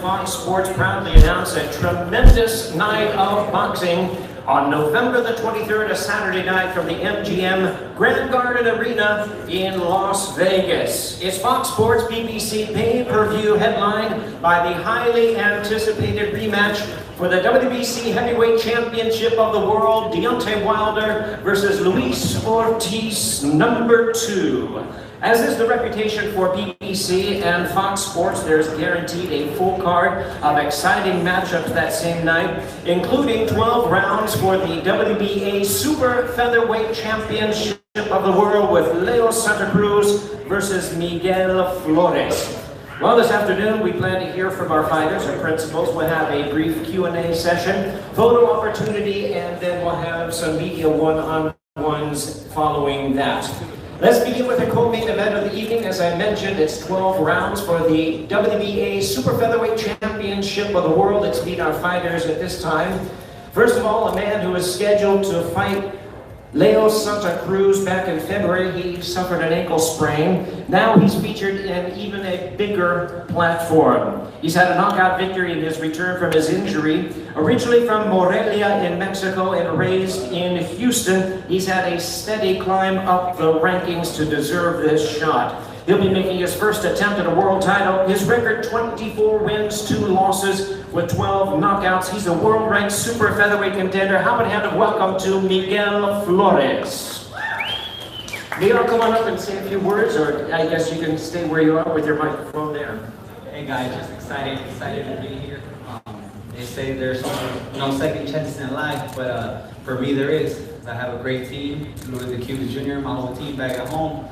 Fox Sports proudly announced a tremendous night of boxing on November the 23rd, a Saturday night from the MGM Grand Garden Arena in Las Vegas. It's Fox Sports BBC pay-per-view headlined by the highly anticipated rematch for the WBC Heavyweight Championship of the World, Deontay Wilder versus Luis Ortiz, number 2. As is the reputation for BBC and Fox Sports, there's guaranteed a full card of exciting matchups that same night, including 12 rounds for the WBA Super Featherweight Championship of the World with Leo Santa Cruz versus Miguel Flores. Well, this afternoon we plan to hear from our fighters and principals. We'll have a brief Q&A session, photo opportunity, and then we'll have some media one-on-ones following that. Let's begin with the co-main event of the evening. As I mentioned, it's 12 rounds for the WBA Super Featherweight Championship of the World. Let's meet our fighters at this time. First of all, a man who is scheduled to fight Leo Santa Cruz back in February. He suffered an ankle sprain. Now he's featured in even a bigger platform. He's had a knockout victory in his return from his injury. Originally from Morelia in Mexico and raised in Houston, he's had a steady climb up the rankings to deserve this shot. He'll be making his first attempt at a world title. His record, 24 wins, 2 losses with 12 knockouts. He's a world-ranked super featherweight contender. How about a hand of welcome to Miguel Flores. Miguel, come on up and say a few words, or I guess you can stay where you are with your microphone there. Hey guys, just excited to be here. They say there's no second chances in life, but for me there is. I have a great team, Louis the Cuban Jr., my whole team back at home.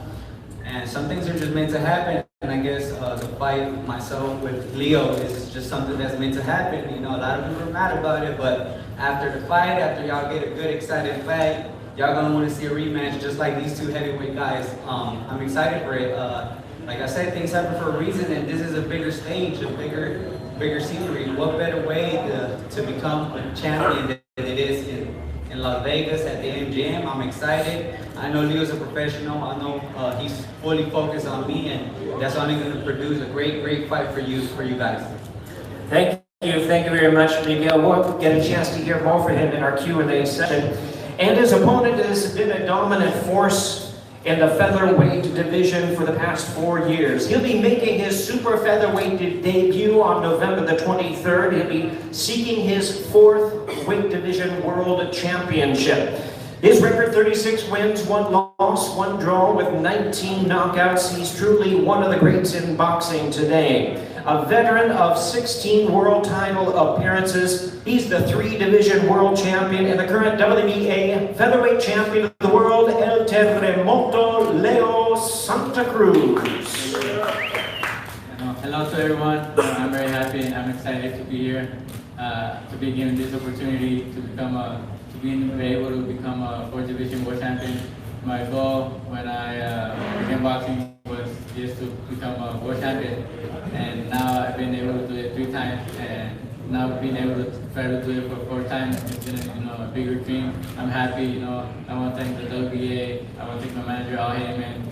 And some things are just meant to happen, and I guess the fight myself with Leo is just something that's meant to happen. You know, a lot of people are mad about it, but after the fight, after y'all get a good, excited fight, y'all gonna want to see a rematch just like these two heavyweight guys. I'm excited for it. Like I said, things happen for a reason, and this is a bigger stage, a bigger scenery. What better way to become a champion than it is in Las Vegas at the MGM. I'm excited. I know Leo's a professional. I know he's fully focused on me, and that's only going to produce a great fight for you guys. Thank you very much, Miguel. We'll get a chance to hear more from him in our Q&A session. And his opponent has been a dominant force in the featherweight division for the past 4 years. He'll be making his super featherweight debut on November the 23rd. He'll be seeking his 4th weight division world championship. His record, 36 wins, 1 loss, 1 draw with 19 knockouts. He's truly one of the greats in boxing today. A veteran of 16 world title appearances, he's the 3-division world champion and the current WBA featherweight champion of the world, El Terremoto Leo Santa Cruz. Hello to everyone. I'm very happy and I'm excited to be here, to be given this opportunity to be able to become a 4th division world champion. My goal when I began boxing was just to become a world champion, and now I've been able to do it 3 times, and now being able to try to do it for 4th time, it's been a bigger dream. I'm happy. I want to thank the WBA. I want to thank my manager Al Heyman,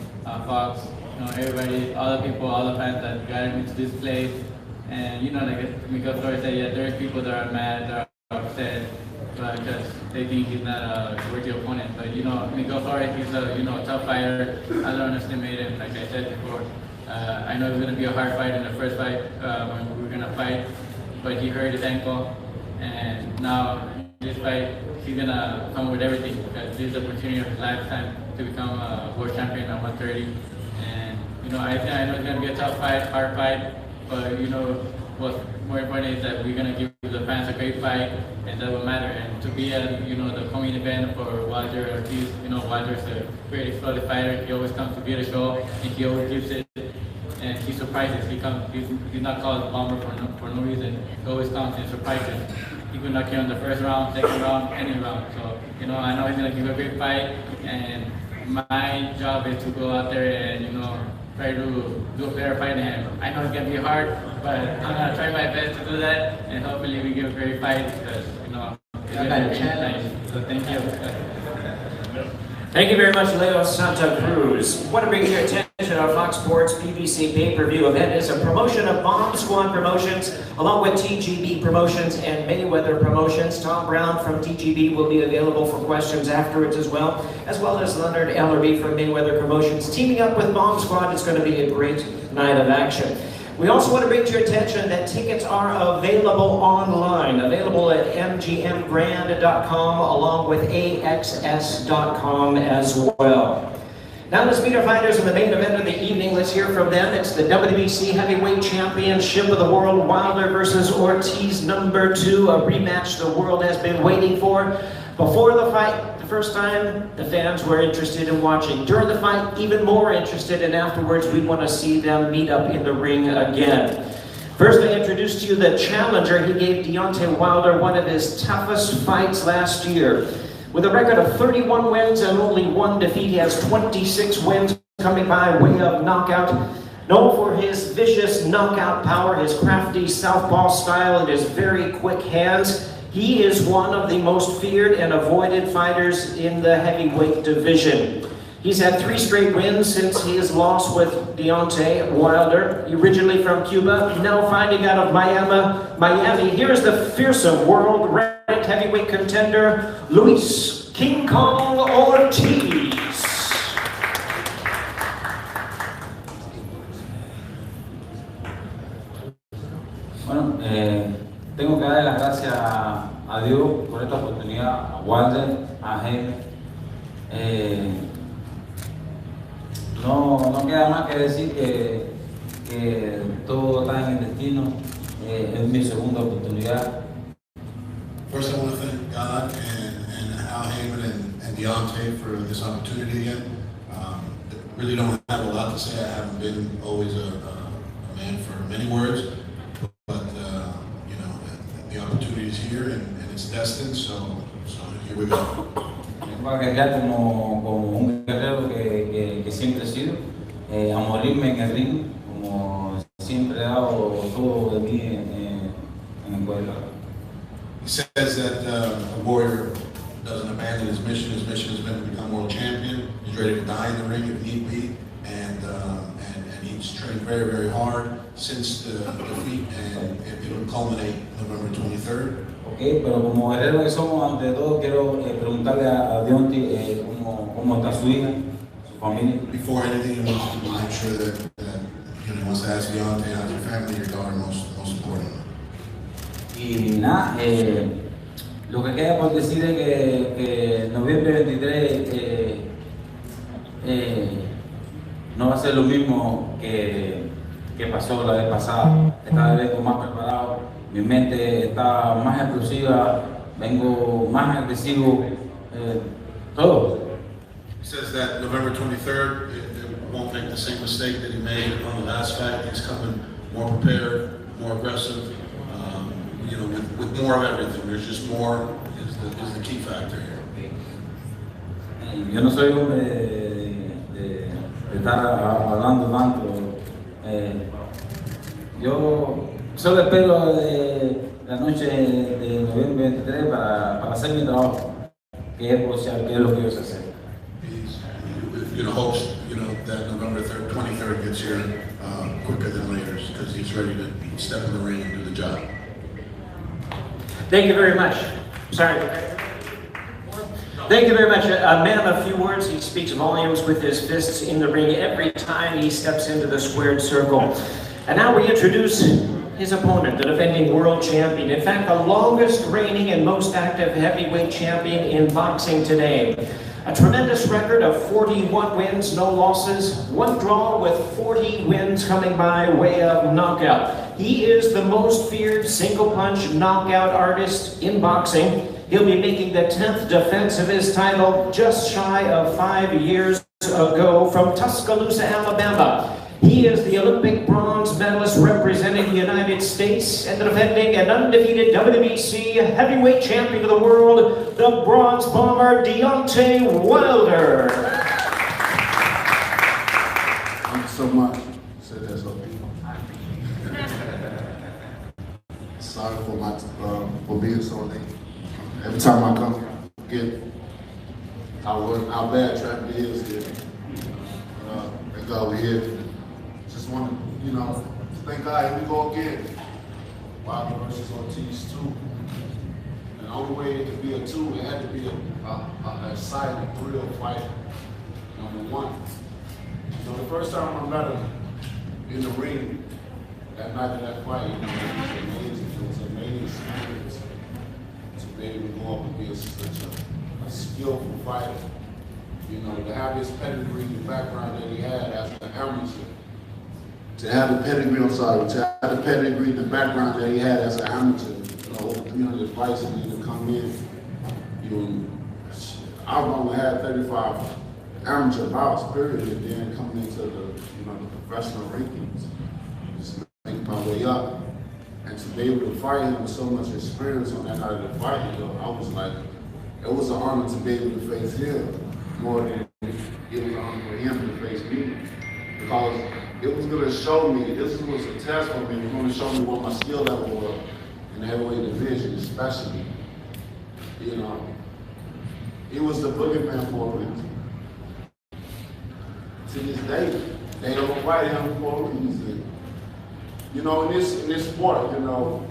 Fox, everybody, all the people, all the fans that guided me to this place. And like Miguel Flores said, yeah, there's people that are mad, that are upset, because they think he's not a worthy opponent. But Miguel Flores, he's a tough fighter. I don't underestimate him, like I said before. I know it's going to be a hard fight in the first fight when we were going to fight, but he hurt his ankle, and now this fight, he's going to come with everything, because this is the opportunity of his lifetime to become a world champion at 130. And I know it's going to be a tough fight, hard fight, but what's more important is that we're going to give the fans a great fight, and that will matter. And to be at the coming event for Wilder Ortiz, Wilder's a very explosive fighter. He always comes to be at a show, and he always gives it, and he surprises. He's not called a bomber for no reason. He always comes and surprises. He could knock you in the first round, second round, any round. So I know he's going to give a great fight, and my job is to go out there and try to do a better fight than him. I know it's gonna be hard, but I'm gonna try my best to do that, and hopefully we give a great fight, because it's gonna be nice. So thank you. Thank you very much, Leo Santa Cruz. I want to bring your attention Our Fox Sports PBC pay-per-view event is a promotion of Bomb Squad Promotions, along with TGB Promotions and Mayweather Promotions. Tom Brown from TGB will be available for questions afterwards as well as Leonard Ellerby from Mayweather Promotions. Teaming up with Bomb Squad, it's going to be a great night of action. We also want to bring to your attention that tickets are available online, available at mgmgrand.com along with axs.com as well. Now let's meet our fighters in the main event of the evening. Let's hear from them. It's the WBC Heavyweight Championship of the World, Wilder versus Ortiz, number 2, a rematch the world has been waiting for. Before the fight, the first time, the fans were interested in watching. During the fight, even more interested, and afterwards, we want to see them meet up in the ring again. First, I introduce to you the challenger. He gave Deontay Wilder one of his toughest fights last year. With a record of 31 wins and only 1 defeat, he has 26 wins coming by way of knockout. Known for his vicious knockout power, his crafty southpaw style, and his very quick hands, he is one of the most feared and avoided fighters in the heavyweight division. He's had 3 straight wins since his loss with Deontay Wilder. Originally from Cuba, now fighting out of Miami. Here's the fearsome world-ranked heavyweight contender, Luis King Kong Ortiz. Bueno, tengo que darle las gracias a Dios por esta oportunidad, a Wilder, a Jaime. No queda más que decir que todo está en el destino. Es mi segunda oportunidad. First, I want to thank God and Al Heyman and Deontay for this opportunity again. Really don't have a lot to say. I haven't been always a man for many words, but you know, the opportunity is here and it's destined. So here we go. Voy a quedar como un guerrero que siempre he sido, a morirme en el ring, como siempre he dado todo de mí en el cuadro. He says that a warrior doesn't abandon his mission. His mission has been to become world champion. He's ready to die in the ring if need be, and he's trained very, very hard since the defeat, and it will culminate November 23rd. Okay, pero como guerrero que somos, ante todo quiero preguntarle a Deontay cómo está su hija, su familia. Before anything, I'm sure that you know, he wants to ask Deontay, how's your family, your daughter, most important. Y nada, lo que queda por decir es que noviembre 23 no va a ser lo mismo que pasó la vez pasada. Esta vez vengo más preparado, mi mente está más explosiva, vengo más agresivo, todo. He says that November 23rd, it won't make the same mistake that he made on the last fight. He's coming more prepared, more aggressive, you know, with more of everything. There's just more is the key factor here. Yo no soy hombre de estar hablando tanto. Yo solo espero la noche de noviembre 23 para hacer mi trabajo, que es boxear, que es lo que yo sé hacer. You know, hopes, you know, that November 23rd gets here quicker than later, because he's ready to step in the ring and do the job. Thank you very much. Sorry. Thank you very much. A man of few words. He speaks volumes with his fists in the ring every time he steps into the squared circle. And now we introduce his opponent, the defending world champion. In fact, the longest reigning and most active heavyweight champion in boxing today. A tremendous record of 41 wins, no losses, 1 draw with 40 wins coming by way of knockout. He is the most feared single-punch knockout artist in boxing. He'll be making the 10th defense of his title just shy of 5 years ago from Tuscaloosa, Alabama. He is the Olympic bronze medalist representing the United States and the defending and undefeated WBC heavyweight champion of the world, the bronze bomber Deontay Wilder. Thank you so much. Said that so sorry for being so late. Every time I come, I forget how bad traffic is here. go over here. Just want to, you know, thank God, here we go again. Wilder versus Ortiz 2. And the only way it could be a 2, it had to be a exciting, thrill fight. Number 1. So the first time I met him in the ring, that night of that fight, it was amazing. It was an amazing experience to be able to go up against such a skillful fighter. You know, to have his pedigree, the background that he had as an amateur. To have the pedigree, to have the pedigree, the background that he had as an amateur. You know, over 300 fights and he to come in. I've only had 35 amateur bouts, period, and then coming into the professional rankings. Just making my way up. And to be able to fight him with so much experience on that night of the fight, I was like, it was an honor to be able to face him more than it was an honor for him to face me. Because it was going to show me, this was a test for me, it was going to show me what my skill level was in the heavyweight division, especially. You know, he was the boogeyman for a reason. To this day, they don't fight him for a reason. You know, in this sport, you know,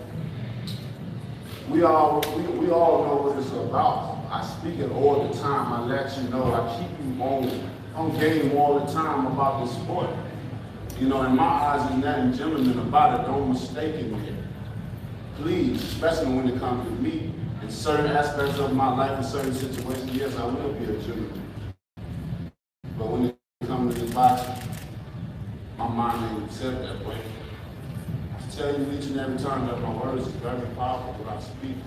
we all know what it's about. I speak it all the time. I let you know. I keep you on game all the time about this sport. You know, in my eyes, there's nothing gentleman about it. Don't mistake it. Please, especially when it comes to me, in certain aspects of my life, in certain situations, yes, I will be a gentleman. But when it comes to this boxing, my mind ain't set that way. I tell you each and every time that my words is very powerful when I speak.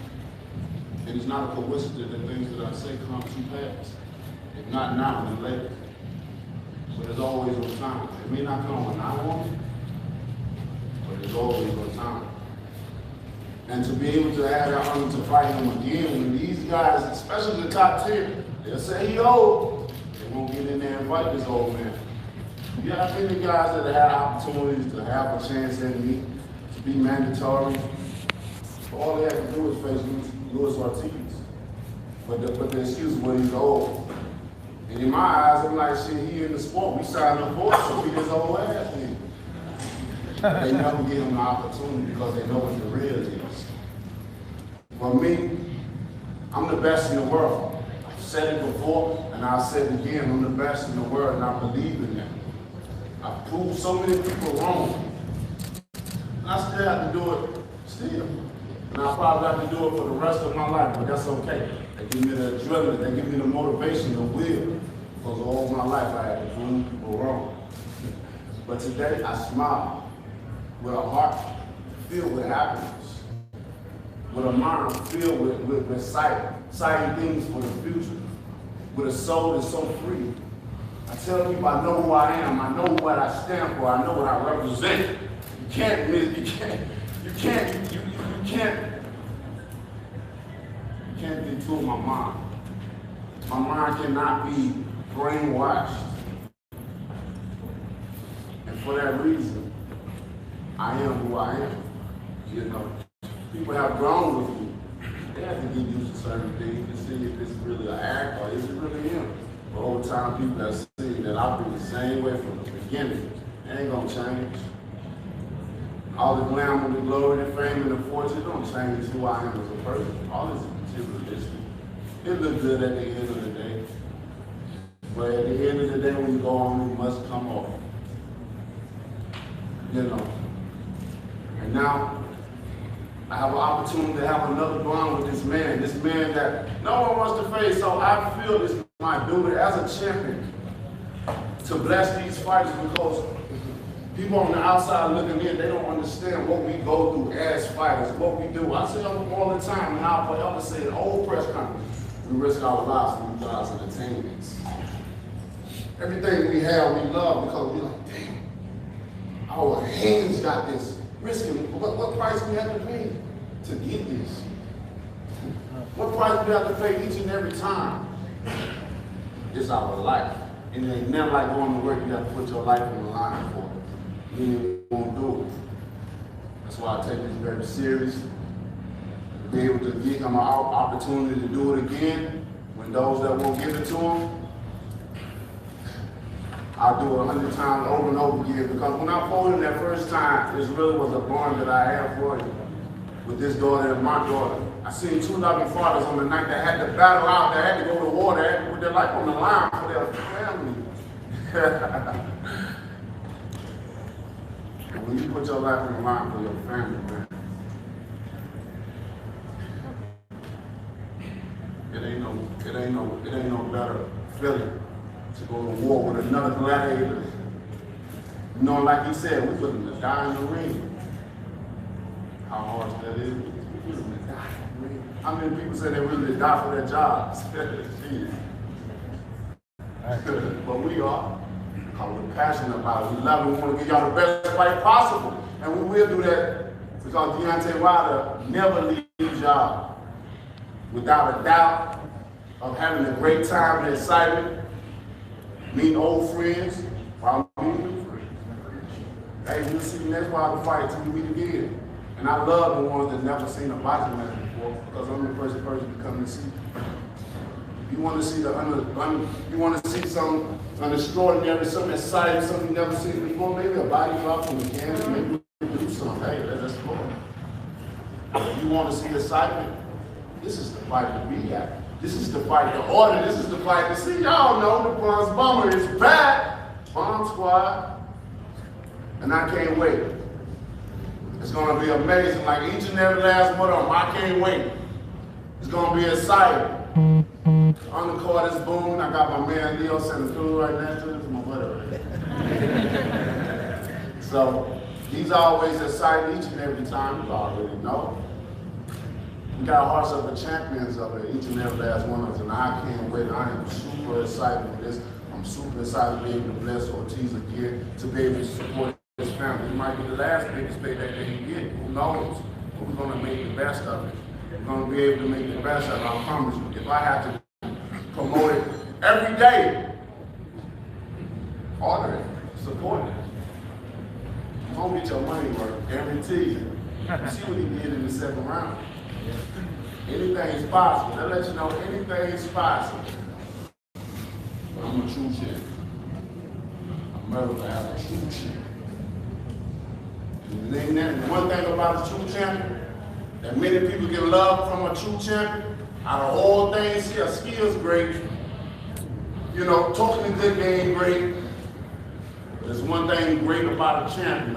And it's not a coincidence that things that I say come too fast. If not now, then later. But there's always a time. It may not come when I want it, but there's always a time. And to be able to have that honor to fight him again, when these guys, especially the top 10, they'll say he old. They won't get in there and fight this old man. You have many guys that have opportunities to have a chance at me, to be mandatory. All they have to do is face Luis Ortiz. But the excuse is when he's old. And in my eyes, I'm like, shit, he in the sport. We signed up for it, so be this old ass nigga. They never give him the opportunity because they know what the real is. For me, I'm the best in the world. I've said it before, and I'll say it again. I'm the best in the world, and I believe in that. I've proved so many people wrong. And I still have to do it still. And I'll probably have to do it for the rest of my life, but that's okay. They give me the adrenaline, they give me the motivation, the will. Because all my life I had to prove people wrong. But today I smile with a heart filled with happiness, with a mind filled with exciting things for the future, with a soul that's so free. I tell people I know who I am, I know what I stand for, I know what I represent. You can't detour my mind. My mind cannot be brainwashed. And for that reason, I am who I am. You know, people have grown with me. They have to get used to certain things to see if it's really an act or is it really him. But over time, people have seen that I've been the same way from the beginning. It ain't gonna change. All the glamour, the glory, the fame, and the fortune don't change who I am as a person. All this is materialistic. It looks good at the end of the day. But at the end of the day, when you go on, it must come off. You know. And now, I have an opportunity to have another bond with this man that no one wants to face. So I feel it's my duty as a champion to bless these fighters because people on the outside looking in, they don't understand what we go through as fighters, what we do. I say them all the time, and I'll forever say it, whole press conference, we risk our lives for you guys' entertainment. Everything we have, we love because we're like, damn, our hands got this. Risking, what price we have to pay to get this? What price we have to pay each and every time? It's our life. And it ain't never like going to work, you have to put your life on the line for it. You won't do it. That's why I take this very serious. To be able to give him an opportunity to do it again when those that won't give it to him, I'll do it 100 times over and over again, because when I fought him that first time, this really was a bond that I had for him with this daughter and my daughter. I seen two loving fathers on the night that had to battle out, that had to go to war, that had to put their life on the line for their family. And when you put your life on the line for your family, man, it ain't no better feeling to go to war with another gladiator. You know, like he said, we put him to die in the ring. How hard that is? We put him to die in the ring. How many people say they willing to die for their jobs? But we are. Because we're passionate about it. We love it. We want to give y'all the best fight possible. And we will do that because Deontay Wilder never leaves y'all without a doubt of having a great time and excitement, meeting old friends while meeting new friends. Hey, we'll see the next Wilder fight till we meet again. And I love the ones that never seen a boxing match before, because I'm the first person to come and see. You want to see you want to see something extraordinary, something exciting, something you never seen before. Maybe a body drop from the canvas, maybe we do something. Hey, let's go. If you want to see excitement, this is the fight to be at. This is the fight to order. This is the fight to see. Y'all know the Bronze Bomber is back. Bomb Squad. And I can't wait. It's going to be amazing. Like each and every last one of them. I can't wait. It's going to be exciting. On the court is booming. I got my man Leo sitting through right next to him. My brother. So he's always excited each and every time. You already know. We got hearts of the champions of it, each and every last one of us, and I can't wait. I am super excited for this. I'm super excited to be able to bless Ortiz again, to be able to support his family. It might be the last biggest payday that he get. Who knows? But we're going to make the best of it. We're going to be able to make the best of it. I promise you. If I have to promote it every day, order it, support it. You won't get your money worth, guarantee you. See what he did in the second round. Anything is possible. They'll let you know anything is possible. But I'm a true champion. I'm never gonna have a true champion. And one thing about a true champion, that many people get love from a true champion. Out of all things here, skills great. You know, talking a good game great. But there's one thing great about a champion,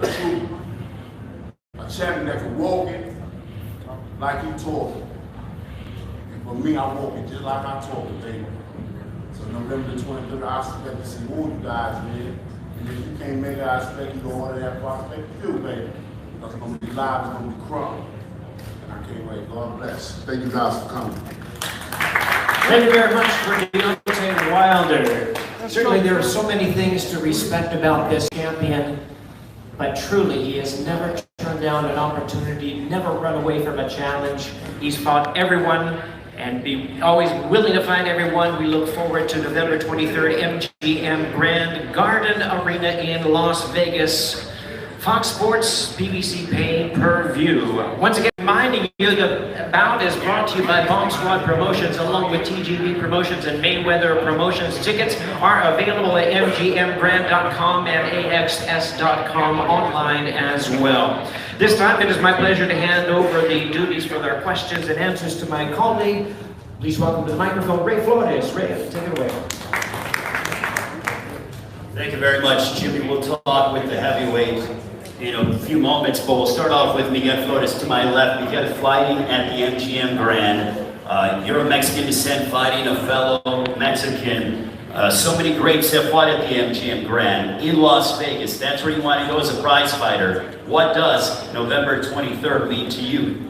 a champion that can walk it like he talk it. And for me, I walk it just like I talk it, baby. So November the 23rd, I expect to see all you guys, man. And if you can't make it, I expect you to order that prospect too, baby. Because it's going to be live, it's going to be crunk. And I can't wait. God bless. Thank you guys for coming. Thank you very much for Deontay Wilder. Certainly there are so many things to respect about this champion, but truly he has never turned down an opportunity, never run away from a challenge. He's fought everyone and be always willing to fight everyone. We look forward to November 23rd, MGM Grand Garden Arena in Las Vegas. Fox Sports, BBC pay-per-view. Once again, reminding you the bout is brought to you by Bomb Squad Promotions, along with TGB Promotions and Mayweather Promotions. Tickets are available at mgmgrand.com and axs.com online as well. This time, it is my pleasure to hand over the duties for their questions and answers to my colleague. Please welcome to the microphone, Ray Flores. Ray, take it away. Thank you very much, Jimmy. We'll talk with the heavyweight in a few moments, but we'll start off with Miguel Flores to my left. Miguel fighting at the MGM Grand. You're a Mexican descent fighting a fellow Mexican. So many greats have fought at the MGM Grand in Las Vegas. That's where you want to go as a prize fighter. What does November 23rd mean to you?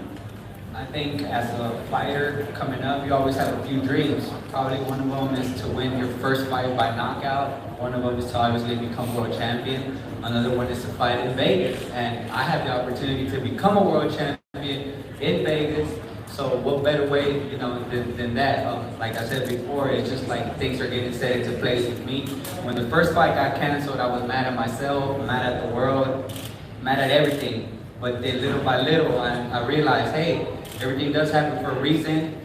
I think as a fighter coming up, you always have a few dreams. Probably one of them is to win your first fight by knockout. One of them is to obviously become world champion. Another one is to fight in Vegas. And I have the opportunity to become a world champion in Vegas. So what better way, than that? Like I said before, it's just like things are getting set into place with me. When the first fight got canceled, I was mad at myself, mad at the world, mad at everything. But then little by little, I realized, hey, everything does happen for a reason.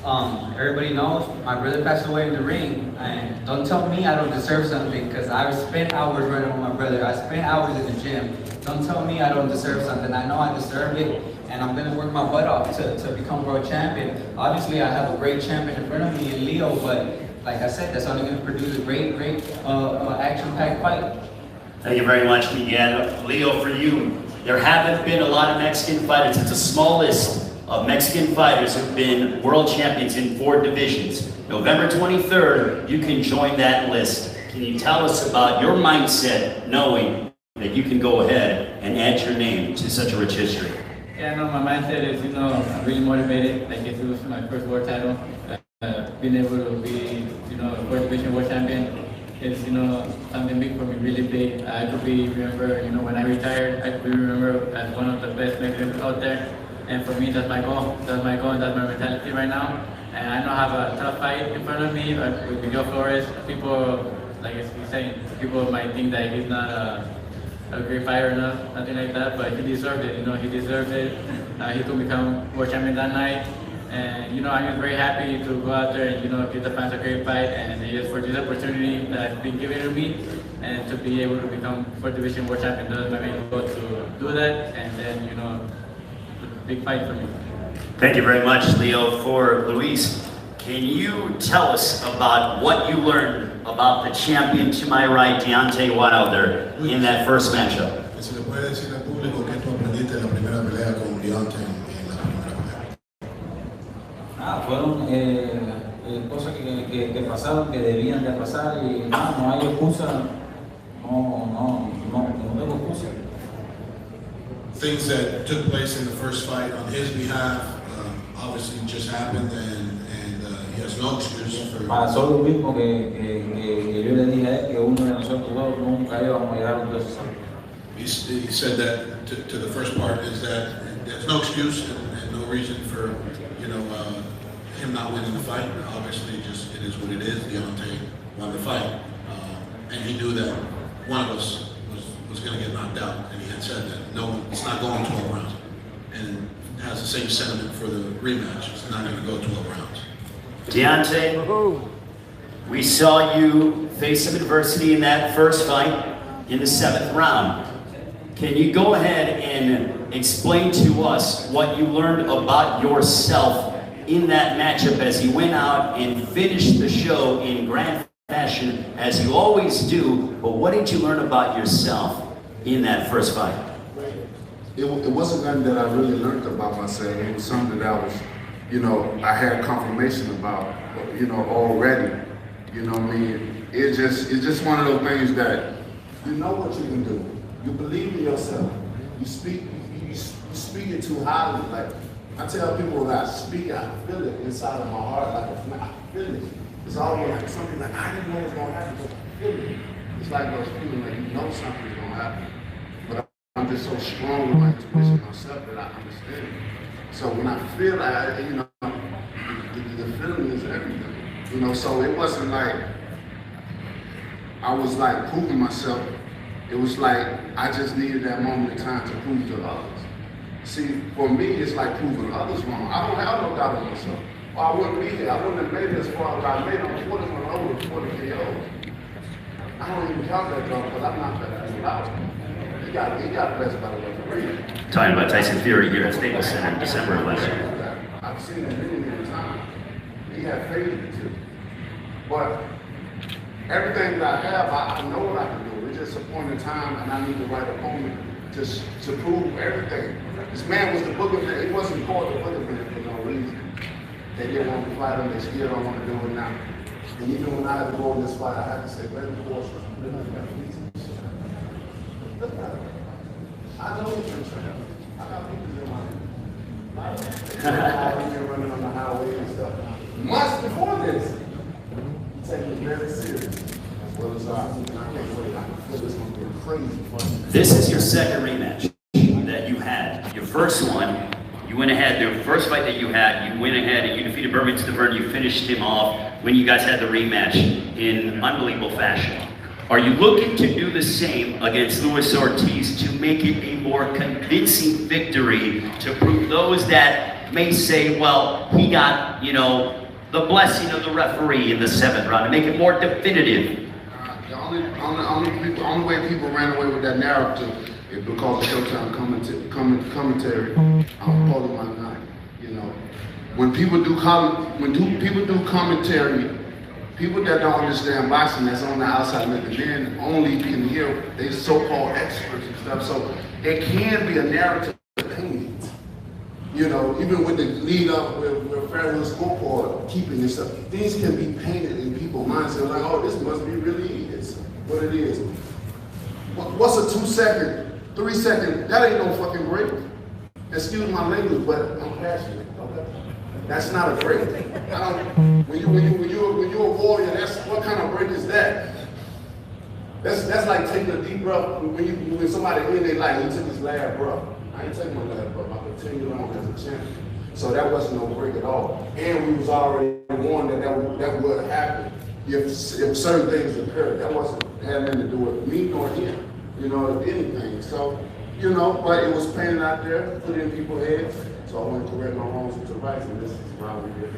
Everybody knows my brother passed away in the ring, and don't tell me I don't deserve something, because I spent hours running with my brother. I spent hours in the gym. Don't tell me I don't deserve something. I know I deserve it, and I'm gonna work my butt off to become world champion. Obviously, I have a great champion in front of me in Leo, but like I said, that's only gonna produce a great action-packed fight. Thank you very much, Miguel. Leo, for you, there haven't been a lot of Mexican fighters. It's a small list of Mexican fighters who've been world champions in 4 divisions. November 23rd, you can join that list. Can you tell us about your mindset knowing that you can go ahead and add your name to such a rich history? Yeah, no, my mindset is, I'm really motivated. Like, it was my first world title. Being able to be, a 4th division world champion is, something big for me, really big. I could be remember, when I retired, I could be remembered as one of the best Mexicans out there. And for me, that's my goal. That's my goal, and that's my mentality right now. And I know I have a tough fight in front of me, but with Miguel Flores, people, like he's saying, people might think that he's not a great fighter enough, nothing like that, but he deserved it. He deserved it. He could become world champion that night. And, I'm just very happy to go out there and, give the fans a great fight. And just for this opportunity that's been given to me, and to be able to become 4th division world champion, that's my main goal, to do that. And then, big fight for me. Thank you very much, Leo. For Luis, can you tell us about what you learned about the champion to my right, Deontay Wilder, in that first matchup? ¿Se le puede decir al público qué tú aprendiste de la primera pelea con Deontay en la primera pelea? Fueron cosas que pasaron, que debían de pasar, y no hay excusa, no tengo excusa. Things that took place in the first fight on his behalf obviously just happened, and he has no excuse for. Pasó lo mismo que yo le dije a él, que uno de nosotros dos nunca íbamos a llegar a un proceso. He said that to the first part is that there's no excuse and no reason for him not winning the fight. Obviously, just it is what it is. Deontay won the fight, and he knew that one of us was going to get knocked out, and he had said that no, it's not going 12 rounds, and has the same sentiment for the rematch. It's not going to go 12 rounds. Deontay, we saw you face some adversity in that first fight in the 7th round. Can you go ahead and explain to us what you learned about yourself in that matchup as you went out and finished the show in grand fashion, as you always do, but what did you learn about yourself in that first fight? It wasn't nothing that I really learned about myself. It was something that I was, I had confirmation about, already. You know what I mean? It's just one of those things that you know what you can do. You believe in yourself. You speak it too highly. Like I tell people that I speak, I feel it inside of my heart, like I feel it. It's almost like something like I didn't know it was gonna happen, but I feel it. It's like those feeling like you know something's gonna happen. But I'm just so strong with my intuition myself that I understand it. So when I feel the feeling is everything. So it wasn't like I was like proving myself. It was like I just needed that moment in time to prove to others. See, for me, it's like proving others wrong. I don't have no doubt in myself. Or I wouldn't be here. I wouldn't have made it as far as I made. I'm 41 over 40 years old. I don't even count that dog because I'm not that fool out. He got blessed by the referee. Talking about Tyson Fury here at Staples Center in December of last year. I've seen it many times. He had faith in it too. But everything that I have, I know what I can do. It's just a point in time, and I need the right opponent to prove everything. This man was the boogeyman. He wasn't called the boogeyman for no reason. They didn't want to fight him. They still don't want to do it now. And even when I had to go in this fight, I had to say, let him force it. I know he's been trained. I got people in my life. I've been running on the highway and stuff. Months before this, he take me very serious. As well as I can't wait. I can feel this one being crazy. This is your second rematch that you had. Your first one, you went ahead, the first fight that you had, you went ahead and you defeated Bermans Deverne, you finished him off when you guys had the rematch in unbelievable fashion. Are you looking to do the same against Luis Ortiz to make it a more convincing victory to prove those that may say, well, he got, you know, the blessing of the referee in the 7th round to make it more definitive. The only way people ran away with that narrative is because of Showtime commentary. I'm holding my gun. You know, when people do commentary, people that don't understand boxing, that's on the outside looking in, only can hear they so-called experts and stuff. So it can be a narrative painted. You know, even with the lead up with Fairwell scoreboard, keeping this up, things can be painted in people's minds. They're like, oh, this must be really it's what it is. What's a 2 second, 3 second? That ain't no fucking break. Excuse my language, but I'm passionate. Okay? That's not a break. I don't. When you're a warrior, that's what kind of break is that? That's like taking a deep breath when somebody in their life, he took his last breath. I ain't taking my last breath. I continue on as a champion. So that wasn't no break at all. And we was already warned that would happen if certain things occurred. That had nothing to do with me nor him, you know, if anything. So, you know, but it was painted out there, put in people's heads. So I want to correct my wrongs with the rights, and this is why we're here.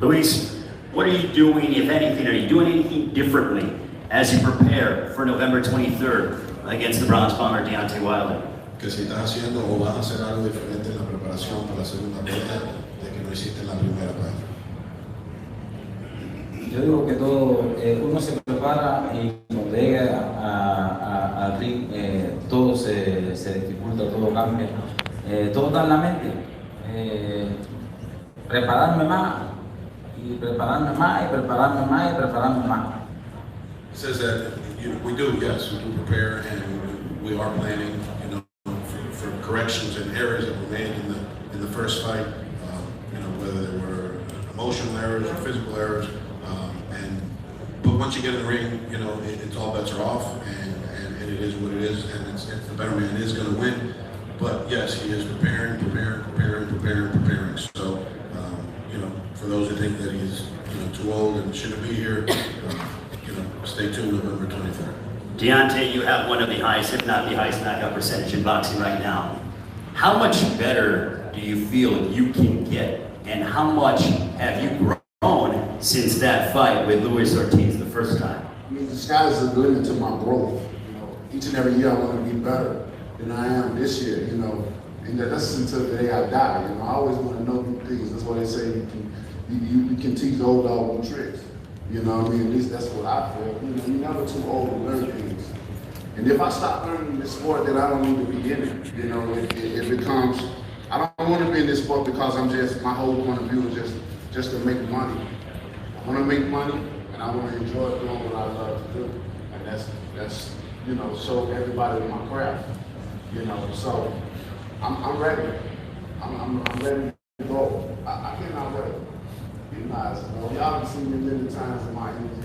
Luis, what are you doing, if anything? Are you doing anything differently as you prepare for November 23rd against the bronze bomber Deontay Wilder? Que si estás haciendo o vas a hacer algo diferente en la preparación para la segunda pelea de que no hiciste en la primera pelea. Yo digo que todo, uno se prepara y cuando llega al ring, todo se dificulta, todo cambia, todo está en la mente. Prepararme más, y prepararme más, y prepararme más, y prepararme más. It says that we do, yes, we do prepare, and we are planning, you know, for corrections and errors that were made in the first fight, you know, whether they were emotional errors or physical errors. But once you get in the ring, you know, it's all bets are off, and it is what it is, and it's the better man is going to win. But yes, he is preparing. So, you know, for those who think that he's, you know, too old and shouldn't be here, you know, stay tuned November 23rd. Deontay, you have one of the highest, if not the highest knockout percentage in boxing right now. How much better do you feel you can get, and how much have you grown since that fight with Luis Ortiz the first time? I mean, the sky is the limit to my growth. You know, each and every year I want to be better than I am this year. You know, and that's until the day I die. You know, I always want to know new things. That's why they say you can teach the old dog new tricks. You know what I mean? At least that's what I feel. You know, you're never too old to learn things. And if I stop learning this sport, then I don't need to be in it. You know, it becomes, I don't want to be in this sport because my whole point of view is just to make money. I want to make money, and I want to enjoy doing what I love to do. And that's you know, show everybody my craft. You know, so I'm ready. I'm ready to go. I cannot wait. You guys, y'all have seen me many times in my interview.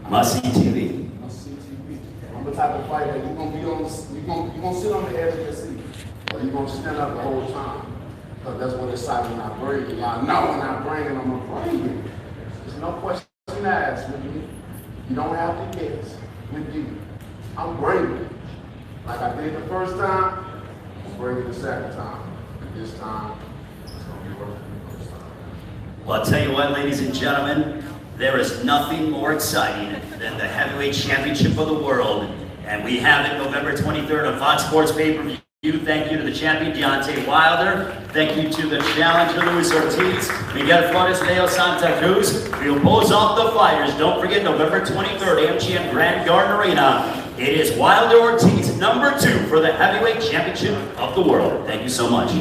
Must see TV. Must see TV. I'm the type of fighter you're gonna sit on the edge of your seat, or you're gonna stand up the whole time. Because that's what excitement I bring. Y'all know when I bring it, I'm gonna bring it. There's no question asked with me. You don't have to guess with you. I'm bringing it. Like I did the first time, I'm bringing it the second time. And this time, it's gonna be worth it the first time. Well, I'll tell you what, ladies and gentlemen, there is nothing more exciting than the heavyweight championship of the world. And we have it November 23rd on Fox Sports pay-per-view. Thank you to the champion, Deontay Wilder. Thank you to the challenger, Luis Ortiz. Miguel Flores, Leo Santa Cruz. We'll pose off the fighters. Don't forget, November 23rd, MGM Grand Garden Arena. It is Wilder Ortiz, #2 for the heavyweight championship of the world. Thank you so much.